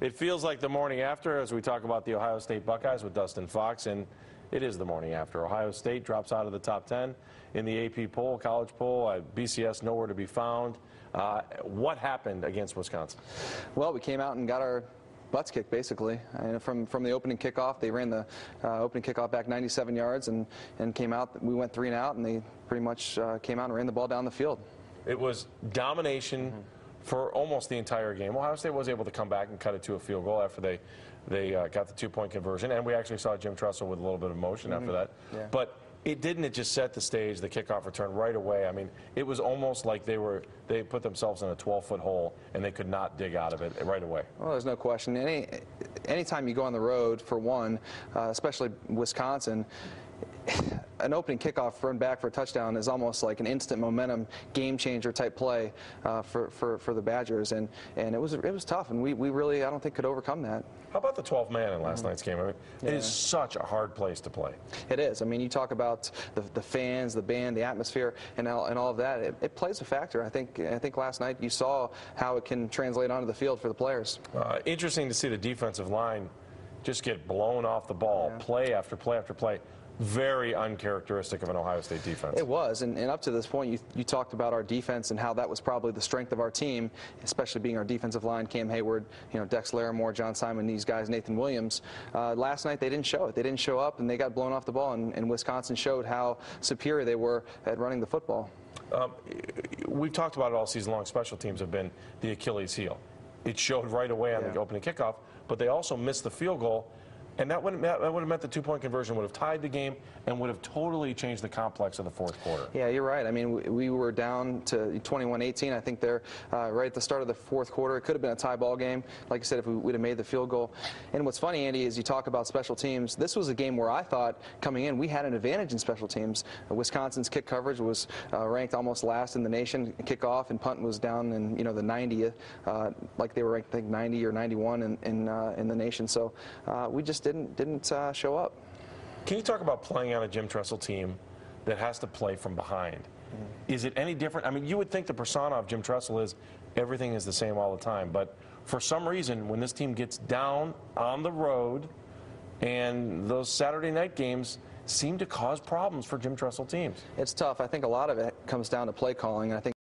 It feels like the morning after as we talk about the Ohio State Buckeyes with Dustin Fox, and it is the morning after. Ohio State drops out of the top 10 in the AP poll, college poll. BCS nowhere to be found. What happened against Wisconsin? Well, we came out and got our butts kicked, basically. From the opening kickoff, they ran the opening kickoff back 97 yards and came out. We went 3 and out, and they pretty much came out and ran the ball down the field. It was domination for almost the entire game. Ohio State was able to come back and cut it to a field goal after they got the 2-point conversion, and we actually saw Jim Tressel with a little bit of motion after that. Yeah. But it just set the stage, the kickoff return right away. I mean, it was almost like they put themselves in a 12-foot hole and they could not dig out of it right away. Well, there's no question. Anytime you go on the road, for one, especially Wisconsin, an opening kickoff run back for a touchdown is almost like an instant momentum game changer type play for the Badgers, and it was tough, and we really, I don't think, could overcome that. How about the 12-man in last night's game? I mean, it is such a hard place to play. It is. I mean, you talk about the fans, the band, the atmosphere, and all of that. It plays a factor. I think last night you saw how it can translate onto the field for the players. Interesting to see the defensive line just get blown off the ball, play after play after play. Very uncharacteristic of an Ohio State defense. It was, and up to this point, you talked about our defense and how that was probably the strength of our team, especially being our defensive line, Cam Hayward, Dex Larimore, John Simon, these guys, Nathan Williams. Last night they didn't show it. They didn't show up, and they got blown off the ball, and Wisconsin showed how superior they were at running the football. We've talked about it all season long. Special teams have been the Achilles heel. It showed right away on the opening kickoff, but they also missed the field goal. And that would have meant the 2-point conversion would have tied the game and would have totally changed the complex of the fourth quarter. Yeah, you're right. I mean, we were down to 21-18. I think they're right at the start of the fourth quarter. It could have been a tie ball game, like I said, if we'd have made the field goal. And what's funny, Andy, is you talk about special teams. This was a game where I thought coming in we had an advantage in special teams. Wisconsin's kick coverage was ranked almost last in the nation. Kickoff and punt was down in the 90th, like they were ranked, I think, 90 or 91 in the nation. So we just didn't show up. Can you talk about playing on a Jim Tressel team that has to play from behind? Is it any different? I mean, you would think the persona of Jim Tressel is everything is the same all the time, but for some reason, when this team gets down on the road, and those Saturday night games seem to cause problems for Jim Tressel teams. It's tough. I think a lot of it comes down to play calling. I think